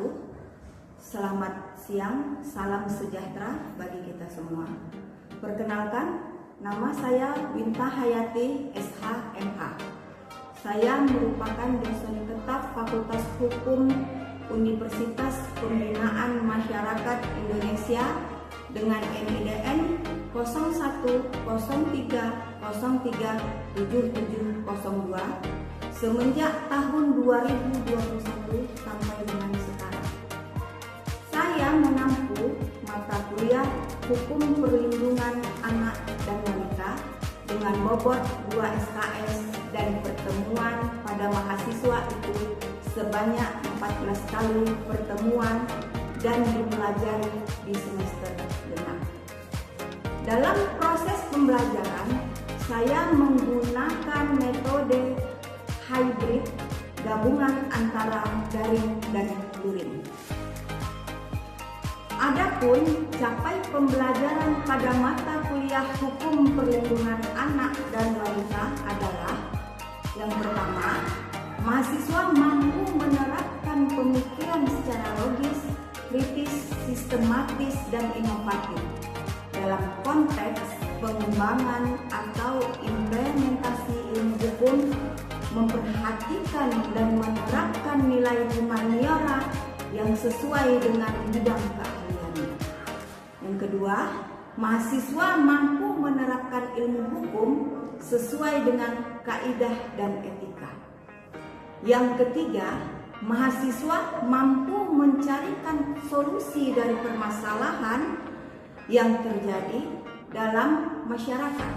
wabarakatuh. Selamat siang, salam sejahtera bagi kita semua. Perkenalkan, nama saya Winta Hayati SH MH. Saya merupakan dosen tetap Fakultas Hukum Universitas Pembinaan Masyarakat Indonesia dengan NIDN 0103037702 semenjak tahun 2021 sampai dengan sekarang. Saya menempuh mata kuliah Hukum Perlindungan Anak dan Wanita dengan bobot 2 SKS dan pertemuan pada mahasiswa itu sebanyak 14 kali pertemuan dan dipelajari di semester 6. Dalam proses pembelajaran, saya menggunakan metode hybrid gabungan antara daring dan luring. Adapun capai pembelajaran pada mata kuliah Hukum Perlindungan Anak dan Wanita adalah: yang pertama, mahasiswa mampu menerapkan pemikiran secara logis, kritis, sistematis, dan inovatif dalam konteks pengembangan atau implementasi ilmu hukum, memperhatikan dan menerapkan nilai humaniora yang sesuai dengan bidang keahliannya. Yang kedua, mahasiswa mampu menerapkan ilmu hukum sesuai dengan kaidah dan etika. Yang ketiga, mahasiswa mampu mencarikan solusi dari permasalahan yang terjadi dalam masyarakat.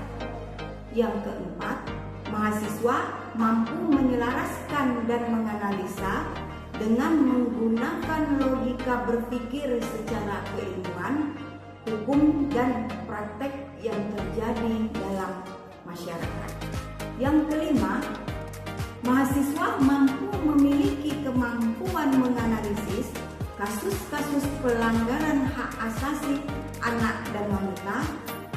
Yang keempat, mahasiswa mampu menyelaraskan dan menganalisa dengan menggunakan logika berpikir secara keilmuan, hukum, dan praktek yang terjadi dalam masyarakat. Yang kelima, mahasiswa mampu memiliki kemampuan menganalisis kasus-kasus pelanggaran hak asasi anak dan wanita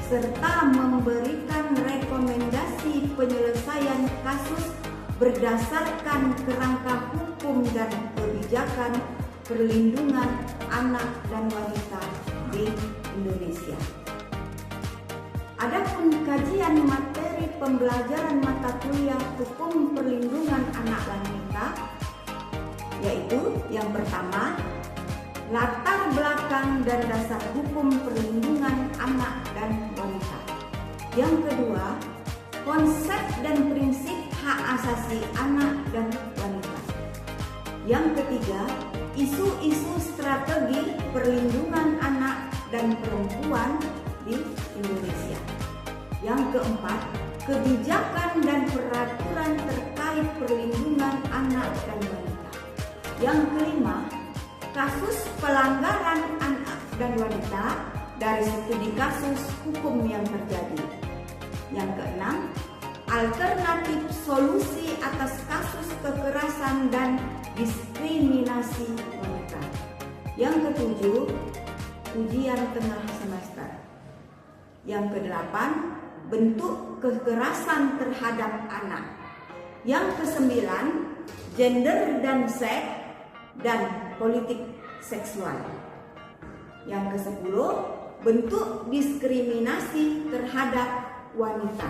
serta memberikan rekomendasi penyelesaian kasus berdasarkan kerangka hukum dan kebijakan perlindungan anak dan wanita di Indonesia. Adapun kajian materi pembelajaran mata kuliah Hukum Perlindungan Anak dan Wanita, yaitu yang pertama, latar belakang dan dasar hukum perlindungan anak dan wanita. Yang kedua, konsep dan prinsip hak asasi anak dan wanita. Yang ketiga, isu-isu strategi perlindungan anak dan perempuan di Indonesia. Yang keempat, kebijakan dan peraturan terkait perlindungan anak dan wanita. Yang kelima, kasus pelanggaran anak dan wanita dari studi kasus hukum yang terjadi. Yang keenam, alternatif solusi atas kasus kekerasan dan diskriminasi wanita. Yang ketujuh, ujian tengah semester. Yang kedelapan, bentuk kekerasan terhadap anak. Yang kesembilan, gender dan seks dan politik seksual. Yang kesepuluh, bentuk diskriminasi terhadap wanita.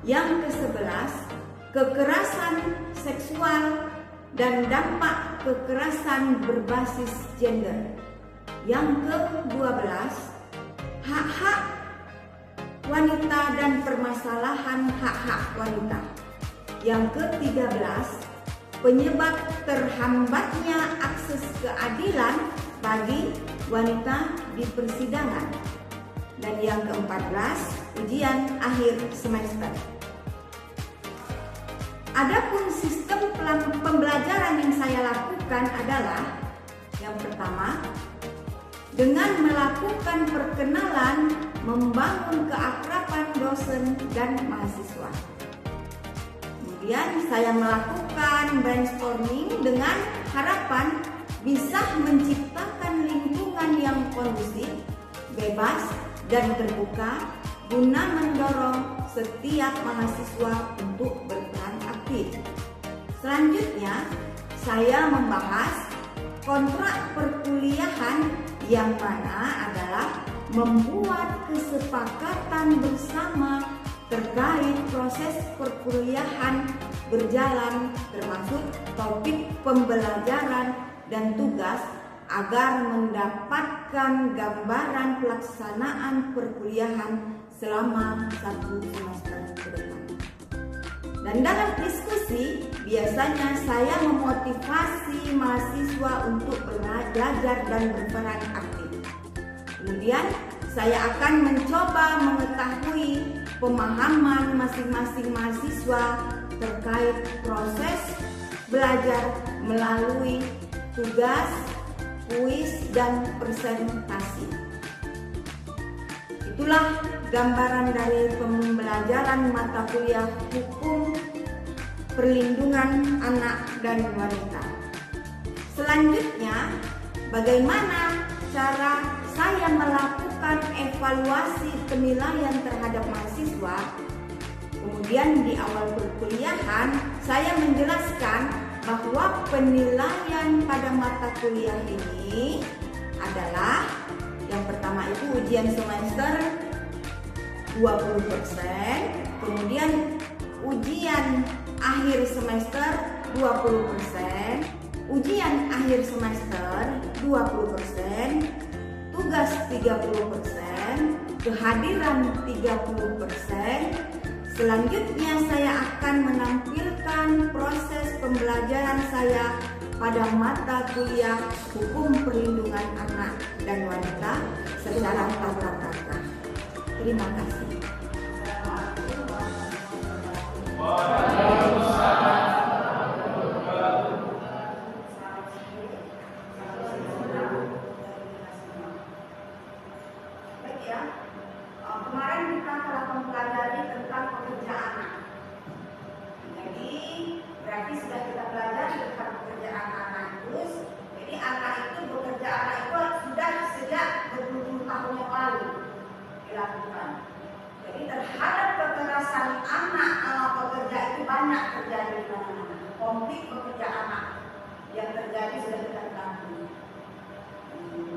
Yang kesebelas, kekerasan seksual dan dampak kekerasan berbasis gender. Yang ke-12, hak-hak wanita dan permasalahan hak-hak wanita. Yang ke-13, penyebab terhambatnya akses keadilan bagi wanita di persidangan. Dan yang ke-14, ujian akhir semester. Adapun sistem pembelajaran yang saya lakukan adalah: yang pertama, dengan melakukan perkenalan, membangun keakraban dosen dan mahasiswa. Kemudian saya melakukan brainstorming dengan harapan bisa menciptakan lingkungan yang kondusif, bebas, dan terbuka guna mendorong setiap mahasiswa untuk berperan aktif. Selanjutnya, saya membahas kontrak perkuliahan yang mana adalah membuat kesepakatan bersama terkait proses perkuliahan berjalan, termasuk topik pembelajaran dan tugas, agar mendapatkan gambaran pelaksanaan perkuliahan selama 1 semester ke depan. Dan dalam diskusi, biasanya saya memotivasi mahasiswa untuk belajar dan berperan aktif. Kemudian, saya akan mencoba mengetahui pemahaman masing-masing mahasiswa terkait proses belajar melalui tugas, kuis, dan presentasi. Itulah gambaran dari pembelajaran mata kuliah Hukum Perlindungan Anak dan Wanita. Selanjutnya, bagaimana cara saya melakukan evaluasi penilaian terhadap mahasiswa? Kemudian di awal perkuliahan, saya menjelaskan bahwa penilaian pada mata kuliah ini adalah yang pertama itu ujian semester 20%, kemudian ujian akhir semester 20%, ujian akhir semester 20%, tugas 30%, kehadiran 30%. Selanjutnya saya akan menampilkan proses pembelajaran saya pada mata kuliah Hukum Perlindungan Anak dan Wanita secara tatap muka. Terima kasih. Baik ya, kemarin kita telah mempelajari tentang pekerja anak. Jadi berarti sudah kita pelajari tentang pekerjaan anak terus. Jadi anak itu bekerja anak itu sudah sejak berpuluh tahun yang lalu dilakukan. Jadi terhadap kekerasan anak kalau pekerja itu banyak terjadi di mana-mana. Konflik pekerja anak yang terjadi sudah kita ketahui.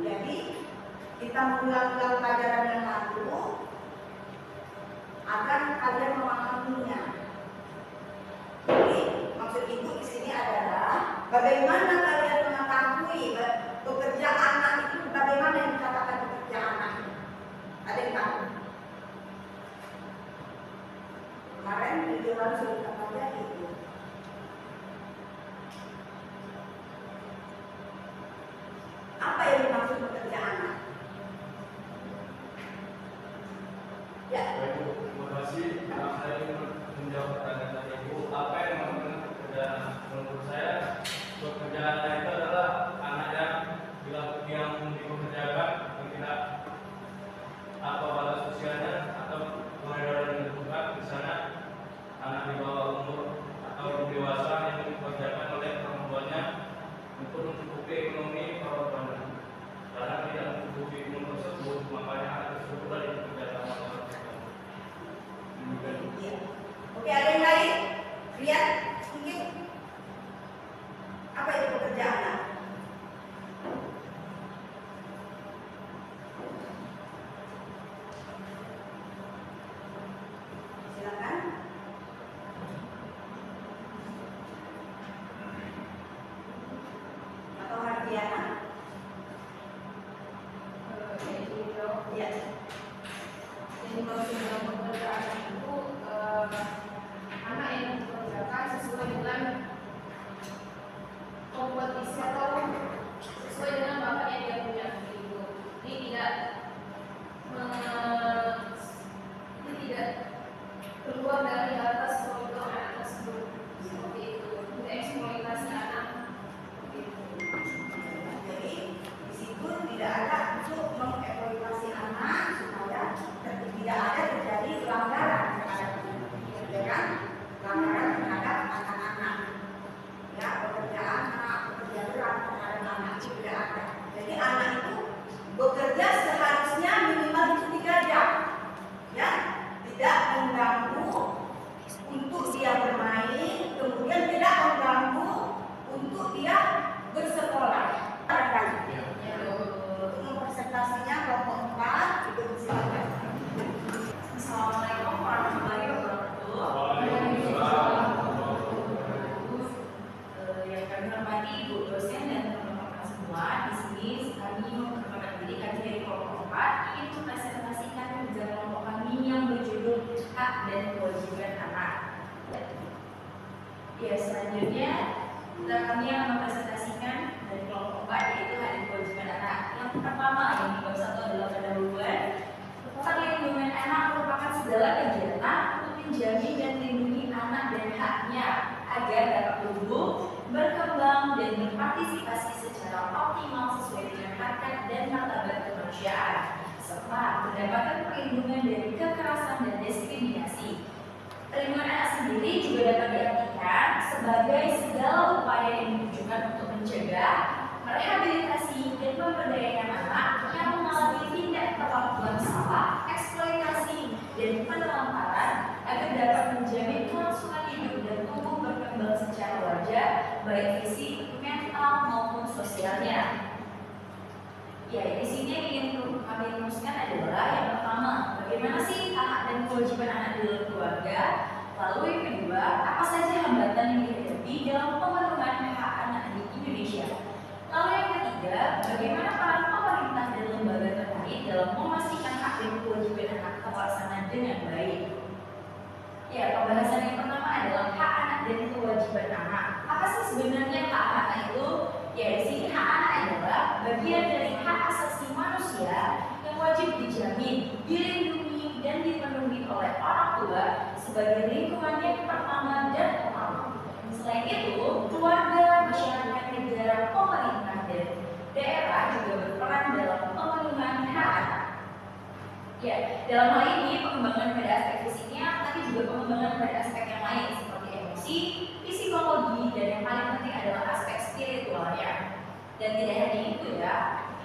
Jadi kita mengulang-ulang pelajaran yang lalu agar kalian memahaminya. Jadi maksud ibu di sini adalah bagaimana kalian mengetahui pekerja anak itu, bagaimana yang dikatakan pekerja anak. Ada yang tahu? Kemarin video lalu sudah kita pelajari itu. Apa yang dimaksud pekerja anak? Ya. Terima kasih. Saya ingin menjawab pertanyaan Ibu. Apa yang dimaksud pekerjaan? Menurut saya, pekerjaan itu adalah anak yang dipekerjakan yang tidak apa batas usianya atau pengedaran yang dilakukan di sana anak di bawah umur atau dewasa yang dipekerjakan oleh orang tuanya untuk mencukupi ekonomi orang tuanya. Karena tidak mencukupi ekonomi tersebut, makanya anak tersebut sudah dipekerjakan oleh orang tuanya. Oke, ada yang lain? Lihat sedikit. Apa itu pekerja anak? Silakan. Atau Hardiana? Ya. Jadi kalau dalam pekerjaan itu anak yang dipekerjakan sesuai dengan kompetisi atau sesuai dengan bakat yang dia punya gitu. Ini tidak keluar dari batas koridor anak tersebut seperti itu. Tidak eksploitasi anak. Jadi di situ tidak ada untuk mengeksploitasi anak supaya tidak ada terjadi pelanggaran terhadap pelanggaran terhadap anak-anak. Ya, pekerjaan anak, pekerja berat terhadap anak itu tidak ada. Jadi anak itu bekerja seharusnya minimal itu 3 jam. Ya, tidak mengganggu untuk dia bermain, kemudian tidak mengganggu untuk dia bersekolah. Ya, selanjutnya kami akan mempresentasikan dari kelompok 4, yaitu hak dan kewajiban anak. Yang pertama, yang di bawah 1 adalah pendahuluan. Perlindungan anak merupakan segala kegiatan untuk menjamin dan melindungi anak dan haknya agar dapat tumbuh, berkembang, dan berpartisipasi secara optimal sesuai dengan harkat dan martabat kemanusiaan, serta mendapatkan perlindungan dari kekerasan dan diskriminasi. Perlindungan anak sendiri juga dapat diartikan sebagai segala upaya yang ditujukan untuk mencegah, merehabilitasi, dan memberdayakan anak yang mengalami tindak perlakuan salah, eksploitasi, dan penelantaran agar dapat menjamin kelangsungan hidup dan tumbuh berkembang secara wajar, baik fisik, mental, maupun sosialnya. Ya, di sini yang ingin kami rumuskan adalah yang pertama, bagaimana sih hak dan kewajiban anak di dalam keluarga? Lalu yang kedua, apa saja hambatan yang dihadapi dalam pemenuhan hak anak di Indonesia? Lalu yang ketiga, bagaimana peran pemerintah dan lembaga terkait dalam memastikan hak dan kewajiban anak terlaksana dengan baik? Ya, pembahasan yang pertama adalah hak anak dan kewajiban anak. Apa sih sebenarnya hak anak itu? Ya, di sini hak anak adalah bagian dari hak asasi manusia yang wajib dijamin, dilindungi, dan dipenuhi oleh orang tua sebagai lingkungan yang pertama dan utama. Selain itu, keluarga, masyarakat, negara, pemerintah, dan daerah juga berperan dalam pemenuhan hak anak. Ya, dalam hal ini pengembangan pada aspek fisiknya, tapi juga pengembangan pada aspek yang lain seperti emosi, psikologi, dan yang paling penting adalah aspek spiritualnya. Dan tidak hanya itu ya,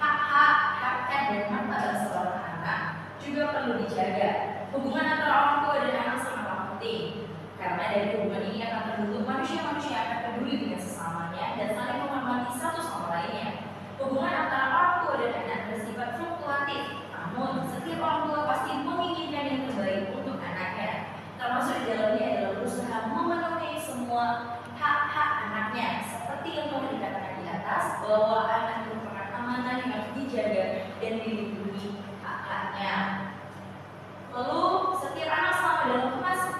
hak-hak, harkat, dan martabat seorang anak juga perlu dijaga. Hubungan antara orang tua dan anak sangatlah penting, karena dari hubungan ini akan terbentuk manusia-manusia akan peduli dengan sesamanya dan saling menghormati satu sama lainnya. Hubungan antara orang tua dan anak bersifat fluktuatif, namun setiap orang tua pasti menginginkan yang terbaik untuk anaknya. Termasuk di dalamnya adalah berusaha memenuhi semua hak-hak anaknya, seperti yang telah dikatakan di atas bahwa anak merupakan amanah yang harus dijaga dan dilindungi hak-haknya. Lalu setiap anak selama dalam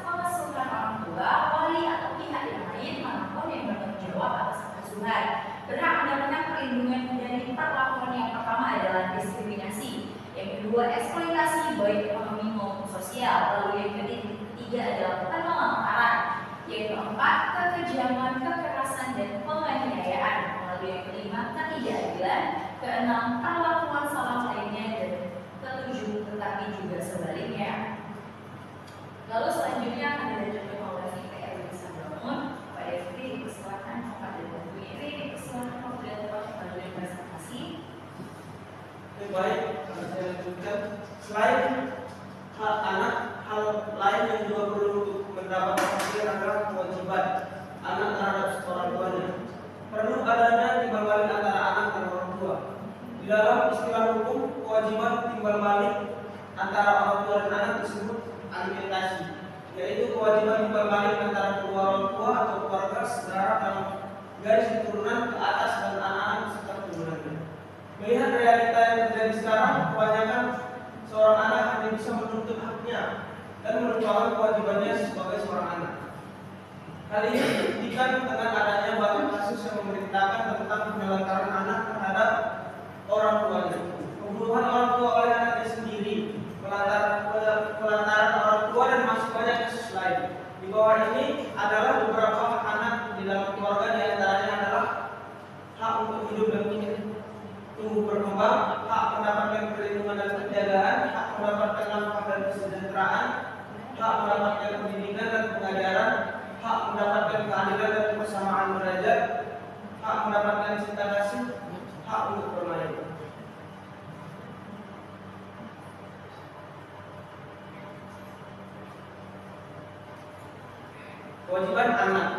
pengasuhan orang tua, wali atau pihak yang lain manapun yang bertanggung jawab atas pengasuhan berhak mendapatkan perlindungan dari perlakuan. Yang pertama adalah diskriminasi, yang kedua eksploitasi baik ekonomi maupun sosial, lalu yang ketiga adalah penelantaran, yang keempat kekejaman, kekerasan, dan penganiayaan, lalu yang kelima ketidakadilan, keenam perlakuan salah lainnya, dan ketujuh tetapi juga sebaliknya. Lalu selanjutnya akan dilanjutkan oleh PR bisa bangun pada ini dipersilakan Bapak dan Ibu ini dipersilakan moderator melalui presentasi. Baik, akan saya lanjutkan. Selain hak anak, hal lain yang juga perlu untuk mendapat perhatian adalah kewajiban anak terhadap orang tuanya. Perlu adanya timbal balik antara anak dan orang tua. Di dalam istilah hukum, kewajiban timbal balik antara orang tua dan anak disebut alimentasi, yaitu kewajiban timbal balik antara kedua orang tua atau keluarga saudara dalam garis keturunan ke atas dan anak-anak serta keturunannya. Melihat realita yang terjadi sekarang, kebanyakan seorang anak hanya bisa menuntut haknya dan melupakan kewajibannya sebagai seorang anak. Hal ini dibuktikan dengan adanya banyak kasus yang memberitakan tentang penelantaran anak terhadap orang tuanya, pembunuhan orang tua oleh anaknya sendiri, pelantaran orang tua, dan masih banyak kasus lain. Di bawah ini adalah beberapa hak anak di dalam keluarga, di antaranya adalah hak untuk hidup dan tumbuh berkembang, hak mendapatkan perlindungan dan penjagaan, hak mendapatkan nafkah dan kesejahteraan, hak mendapatkan pendidikan dan pengajaran, hak mendapatkan keadilan dan kebersamaan derajat, hak mendapatkan cinta kasih, hak untuk bermain. Kewajiban anak.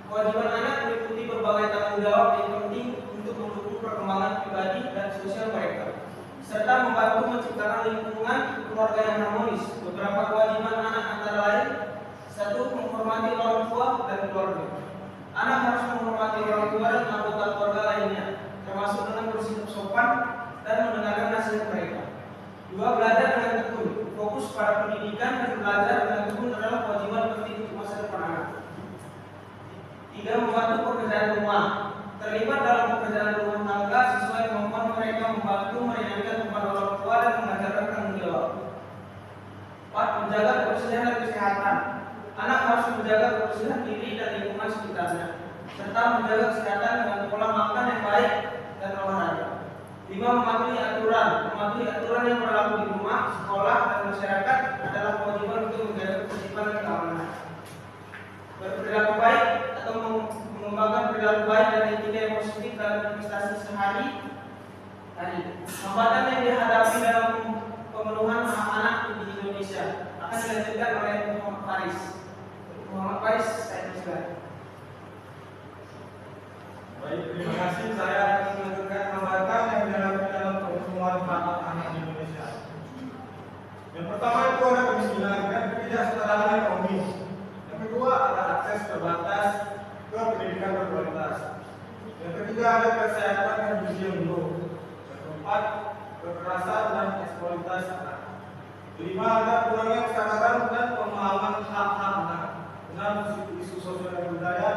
Kewajiban anak meliputi berbagai tanggung jawab yang penting untuk mendukung perkembangan pribadi dan sosial mereka, serta membantu menciptakan lingkungan keluarga yang harmonis. Beberapa kewajiban anak antara lain: 1. Menghormati orang tua dan keluarga. Anak harus menghormati orang tua dan anggota keluarga lainnya, termasuk dengan bersikap sopan dan mendengarkan nasihat mereka. 2. Belajar dengan tekun. Fokus pada pendidikan dan belajar dengan tekun adalah kewajiban penting untuk masa depan anak. membantu pekerjaan rumah, terlibat dalam pekerjaan rumah tangga sesuai kemampuan mereka, membantu meringankan beban orang tua dan mengajarkan tanggung jawab. 4. Menjaga kebersihan dan kesehatan. Anak harus menjaga kebersihan diri dan lingkungan sekitarnya, serta menjaga kesehatan dengan pola makan yang baik dan olahraga. 5. Mematuhi aturan yang berlaku di rumah, sekolah, dan masyarakat adalah kewajiban untuk menjaga ketertiban dan keamanan. Berperilaku baik atau mengembangkan perilaku baik dan etika yang positif dalam investasi sehari-hari. Hambatan yang dihadapi dalam pemenuhan hak anak di Indonesia akan dilanjutkan oleh Muhammad Faris. Saya persilakan. Baik, terima kasih. Saya akan melanjutkan hambatan yang dihadapi dalam pertemuan hak anak di Indonesia. Yang pertama itu ada kemiskinan dan ketidaksetaraan ekonomi. Yang kedua ada akses terbatas ke pendidikan berkualitas. Yang ketiga ada kesehatan dan gizi yang buruk. Yang keempat kekerasan dan eksploitasi anak. Kelima ada kurangnya kesadaran dan pemahaman hak-hak anak. 6. Isu sosial dan budaya.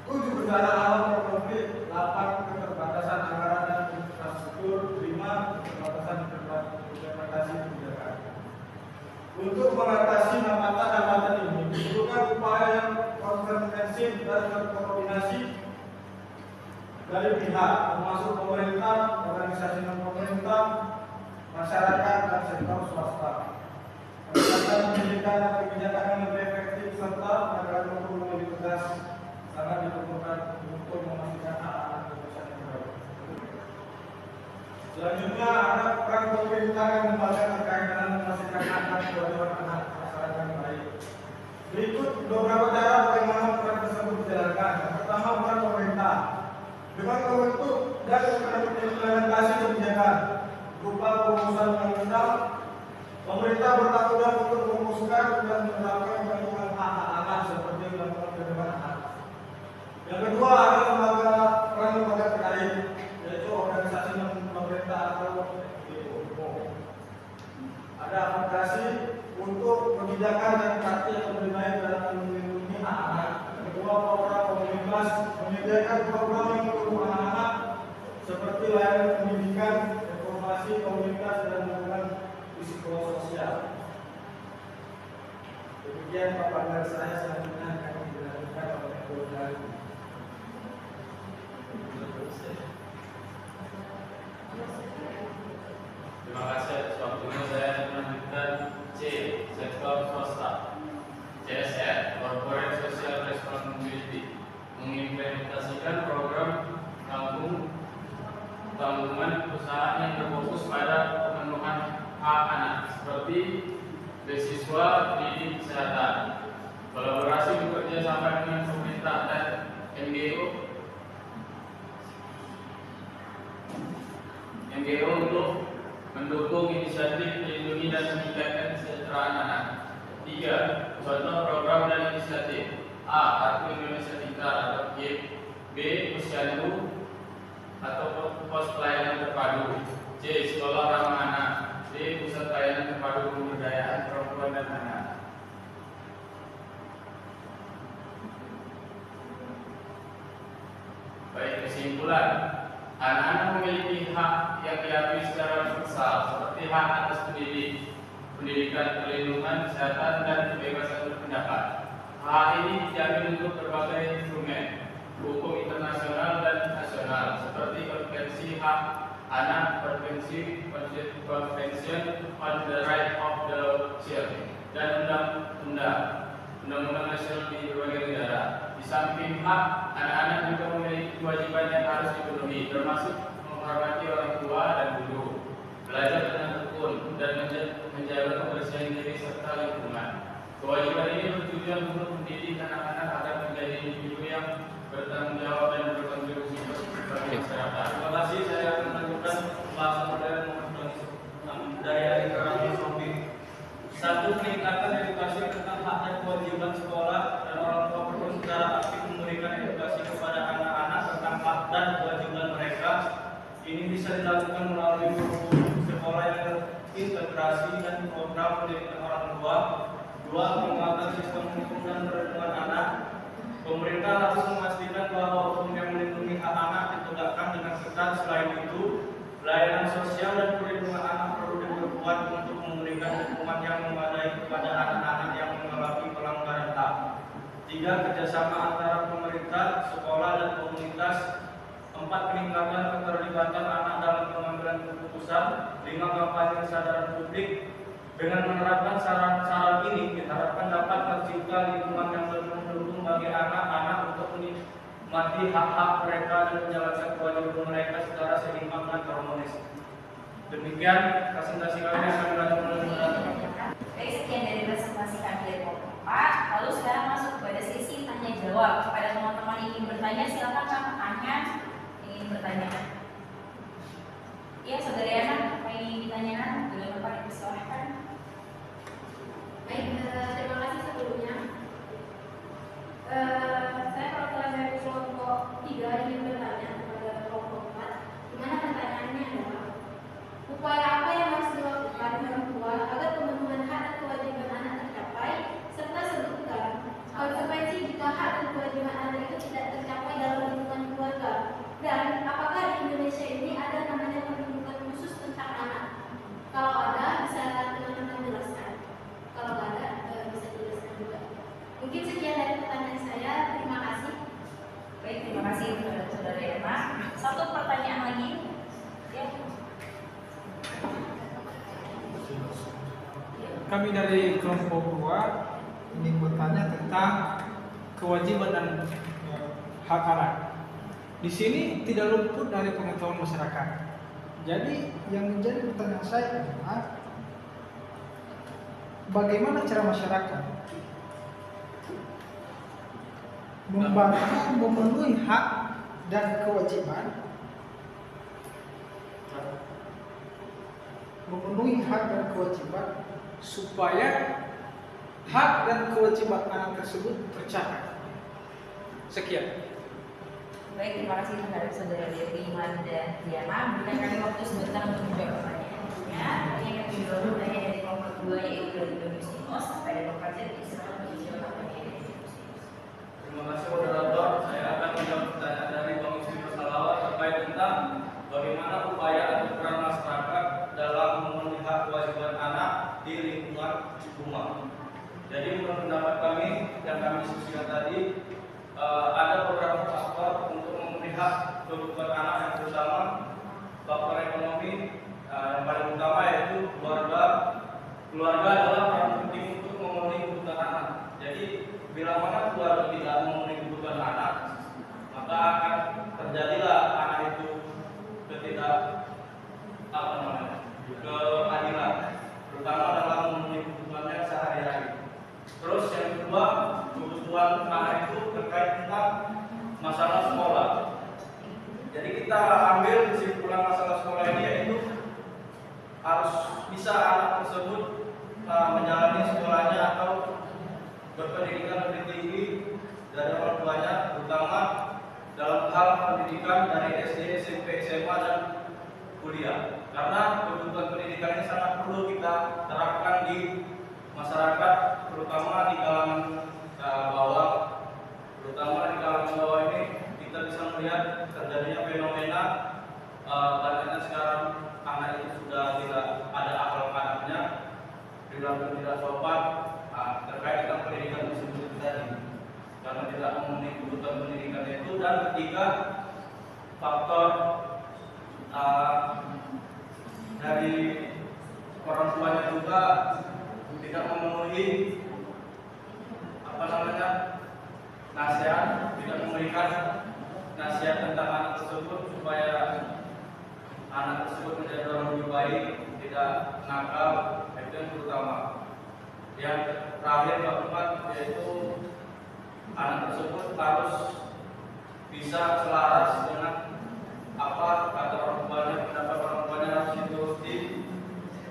7. Bencana alam dan konflik. 8. Keterbatasan anggaran dan infrastruktur. 5. Keterbatasan implementasi kebijakan. Untuk mengatasi hambatan ini diperlukan upaya yang komprehensif dan terkoordinasi dari pihak termasuk pemerintah, organisasi non pemerintah, masyarakat, dan sektor swasta. Pendekatan pendidikan dan kebijakan yang lebih efektif serta penegakan hukum yang lebih tegas sangat diperlukan untuk memastikan hak-hak Indonesia yang baik. Selanjutnya ada peran pemerintah yang lembaga terkait dengan memastikan hak-hak kewajiban anak masyarakat yang baik. Berikut beberapa cara bagaimana peran tersebut dijalankan. Yang pertama, peran pemerintah dengan membentuk dan implementasi kebijakan berupa perumusan undang-undang. Pemerintah bertanggung jawab untuk merumuskan dan menerapkan perlindungan hak-hak anak seperti yang dilakukan perlindungan anak. Yang kedua ada peran lembaga terkait, yaitu organisasi non pemerintah atau NGO. Ada aplikasi untuk kebijakan dan praktik yang lebih baik dalam melindungi hak anak. Yang kedua, program komunitas menyediakan program yang mendukung anak-anak seperti layanan pendidikan, informasi, komunitas, dan dukungan psikososial. Demikian paparan dari saya, selanjutnya akan dilanjutkan oleh Ibu Dari. Terima kasih atas waktunya. Saya melanjutkan C. Sektor swasta. CSR, Corporate Social Responsibility, mengimplementasikan program tanggungan perusahaan yang berfokus pada pemenuhan hak anak seperti beasiswa pendidik kesehatan, kolaborasi bekerja sama dengan pemerintah dan NGO untuk mendukung inisiatif melindungi dan meningkatkan kesejahteraan anak. 3. Contoh program dan inisiatif: A. Kartu Indonesia Pintar atau KIP. B. Posyandu atau pos pelayanan terpadu. C. Sekolah ramah anak. D. Pusat pelayanan terpadu pemberdayaan perempuan dan anak. Baik, kesimpulan: anak-anak memiliki hak yang diakui secara universal seperti hak atas pendidikan, perlindungan, kesehatan, dan kebebasan berpendapat. Hak ini dijamin untuk berbagai instrumen hukum internasional dan nasional seperti Konvensi Hak Anak, Convention on the Right of the Child, dan undang-undang nasional di berbagai negara. Di samping hak, anak-anak juga memiliki kewajiban yang harus dipenuhi, termasuk menghormati orang tua dan guru, belajar dengan tekun, dan menjaga kebersihan diri serta lingkungan. Kewajiban ini bertujuan untuk mendidik anak-anak agar menjadi individu yang bertanggung jawab dan berkontribusi bagi masyarakat. Terima kasih. Saya akan melanjutkan pembahasan modern budaya literasi filosofi. 1. Meningkatkan edukasi tentang hak dan kewajiban sekolah dan orang tua perlu secara aktif memberikan edukasi kepada anak-anak tentang hak dan kewajiban mereka. Ini bisa dilakukan melalui guru sekolah yang terintegrasi dan program pendidikan orang tua. 2. Penguatan sistem hukum dan perlindungan anak. Pemerintah harus memastikan 3. Kerjasama antara pemerintah, sekolah, dan komunitas. 4. Peningkatan keterlibatan anak dalam pengambilan keputusan. 5. Kampanye kesadaran publik. Dengan menerapkan saran-saran ini, diharapkan dapat tercipta lingkungan yang lebih mendukung bagi anak-anak untuk menikmati hak-hak mereka dan menjalankan kewajiban mereka secara seimbang dan harmonis. Demikian presentasi kami yang kami lakukan. Baik, sekian dari presentasi kami dari kelompok 4. Lalu sekarang masuk kepada sesi tanya jawab. Kepada teman-teman yang ingin bertanya, silakan angkat tangan. Ingin bertanya. Ya, saudari Ana, apa yang ingin ditanyakan? Boleh Bapak dipersilahkan. Baik, terima kasih sebelumnya. Saya perwakilan dari kelompok 3 ingin bertanya kepada kelompok 4. Dimana pertanyaannya adalah upaya apa yang harus dilakukan orang tua agar pemenuhan hak dan kewajiban anak tercapai, serta sebutkan konsekuensi jika hak dan kewajiban anak itu tidak tercapai dalam lingkungan keluarga. Dan apakah di Indonesia ini ada namanya perlindungan khusus tentang anak? Kalau ada, bisa teman-teman jelaskan. Kalau nggak ada, bisa dijelaskan juga. Mungkin sekian dari pertanyaan saya. Terima kasih. Baik, terima kasih kepada saudara Emma. Satu pertanyaan lagi. Ya. Kami dari kelompok 2 ingin bertanya tentang kewajiban dan hak anak. Di sini tidak luput dari pengetahuan masyarakat. Jadi yang menjadi pertanyaan saya adalah bagaimana cara masyarakat membantu memenuhi hak dan kewajiban supaya hak dan kewajiban anak tersebut tercapai. Sekian. Baik, terima kasih terhadap saudara Dewi, Iman, dan Diana. Berikan kami waktu sebentar untuk menjawab pertanyaannya. Yang kami dulu bertanya dari kelompok 2 yaitu dari Domistinus sampai dari Bapak Jadi silakan menjawab pertanyaan dari Domistinus. Terima kasih moderator. Saya akan menjawab pertanyaan dari Komisi Persalawat terkait tentang bagaimana upaya atau peran masyarakat dalam memenuhi hak kewajiban anak di lingkungan rumah. Jadi menurut pendapat kami yang kami diskusikan tadi, ada beberapa faktor untuk memenuhi hak kebutuhan anak yang terutama faktor ekonomi. Yang paling utama yaitu keluarga. Keluarga adalah peran penting untuk memenuhi kebutuhan anak. Jadi bila mana keluarga tidak memenuhi kebutuhan anak, maka akan terjadilah anak itu keadilan, terutama dalam memenuhi kebutuhannya sehari-hari. Terus yang kedua, kebutuhan anak itu terkait tentang masalah sekolah. Jadi kita ambil kesimpulan masalah sekolah ini yaitu harus bisa anak tersebut menjalani sekolahnya atau berpendidikan lebih tinggi dari orang tuanya, terutama dalam hal pendidikan dari SD, SMP, SMA, dan kuliah. Karena kebutuhan pendidikan ini sangat perlu kita terapkan di masyarakat, terutama di kalangan bawah. Terutama di kalangan bawah ini kita bisa melihat terjadinya fenomena banyaknya sekarang anak itu sudah tidak ada akhlak-akhlaknya, perilaku tidak sopan terkait dengan pendidikan tersebut tadi, karena tidak memenuhi kebutuhan pendidikan itu. Dan ketiga, faktor dari orang tuanya juga tidak memenuhi nasihat, tidak memberikan nasihat tentang anak tersebut supaya anak tersebut menjadi orang lebih baik, tidak nakal. Itu yang terutama. Yang terakhir keempat yaitu anak tersebut harus bisa selaras dengan apa kata orang tuanya, pendapat orang tuanya harus dituruti.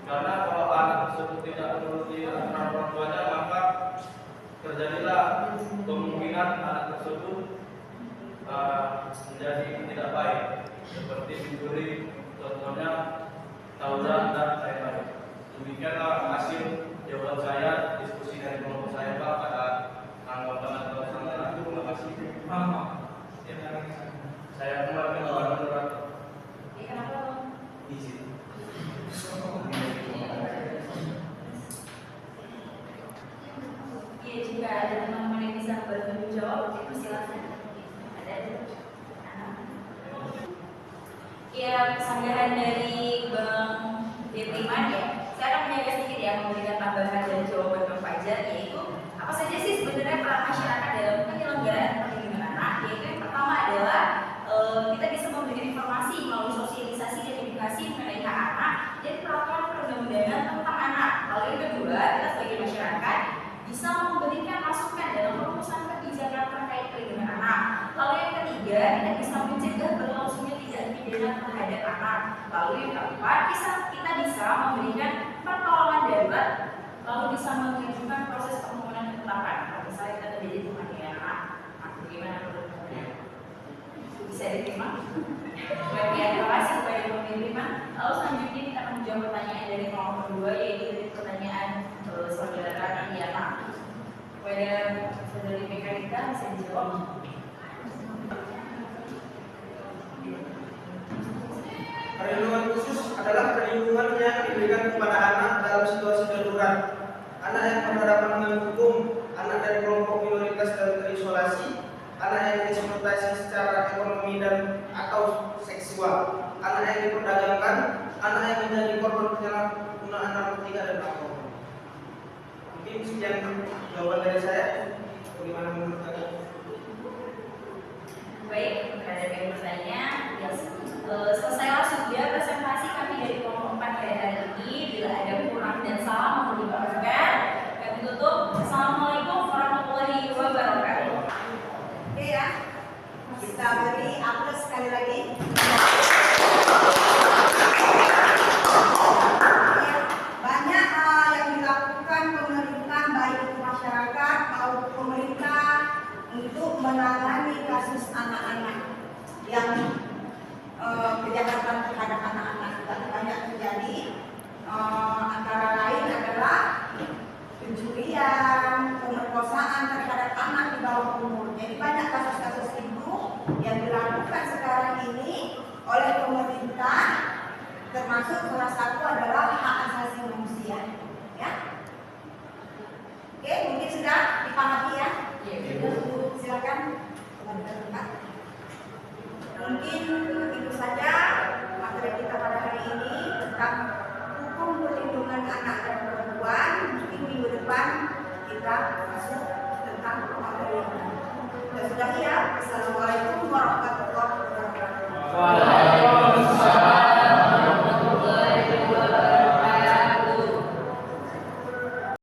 Karena kalau anak tersebut tidak menuruti aturan orang tuanya, maka terjadilah kemungkinan anak tersebut menjadi tidak baik, seperti mencuri, contohnya tawuran dan lain-lain. Demikianlah hasil jawaban saya, diskusi dari kelompok saya Pak pada tanggapan atau saran. Terima kasih. Saya kembali ke moderator. Kenapa? Izin. Iya, jika ada teman-teman yang bisa bisa bantu menjawab, itu silakan. Ada? Ya, sanggahan dari Bang Dirliman ya. Saya akan menjaga sedikit ya, memberikan tambahan dan jawaban Bang Fajar, yaitu apa saja sih sebenarnya peran masyarakat dalam penyelenggaraan perlindungan anak? Yaitu yang pertama adalah kita bisa memberikan informasi melalui sosialisasi dan edukasi mengenai hak anak dan peraturan perundang-undangan tentang anak. Lalu yang kedua, kita sebagai masyarakat bisa memberikan masukan dalam perumusan kebijakan terkait perlindungan anak. Lalu yang ketiga, kita bisa mencegah berlangsungnya tindak pidana terhadap anak. Lalu yang keempat, kita bisa memberikan pertolongan darurat, lalu bisa mengajukan proses permohonan ketetapan. Kalau misalnya kita terjadi penganiayaan anak, bagaimana menurut kalian? Bisa diterima? Baik, terima kasih kepada Bang Dirliman. Lalu selanjutnya kita akan menjawab pertanyaan dari kelompok kedua, yaitu dari pertanyaan saudara Diana. Kepada saudari Mekarita bisa dijawab. Perlindungan khusus adalah perlindungan yang diberikan kepada anak dalam situasi darurat. Anak yang berhadapan dengan hukum, anak dari kelompok minoritas dan terisolasi, anak yang dieksploitasi secara ekonomi dan atau seksual, anak yang diperdagangkan, anak yang menjadi korban penyalahgunaan narkotika dan alkohol. Mungkin sekian jawaban dari saya. Bagaimana menurut kalian? Baik, terhadap yang bertanya, ya, selesailah sudah presentasi kami dari kelompok 4 pada hari ini. Bila ada kurang dan salah mohon dimaafkan. Kami tutup. Assalamualaikum warahmatullahi wabarakatuh. Oke ya, kita beri aplaus sekali lagi. Ya, banyak yang dilakukan pemerintah baik itu masyarakat maupun pemerintah untuk menangani kasus anak-anak yang kejahatan terhadap anak-anak banyak terjadi. Antara lain adalah pencurian, pemerkosaan terhadap anak di bawah umur. Jadi banyak kasus-kasus itu yang dilakukan sekarang ini oleh pemerintah, termasuk salah satu adalah hak asasi manusia. Ya, oke, mungkin sudah dipahami ya. Silakan. Mungkin itu saja materi kita pada hari ini tentang hukum perlindungan anak dan perempuan. Mungkin minggu depan kita masuk tentang materi yang lain. Sudah ya. Assalamualaikum warahmatullahi wabarakatuh.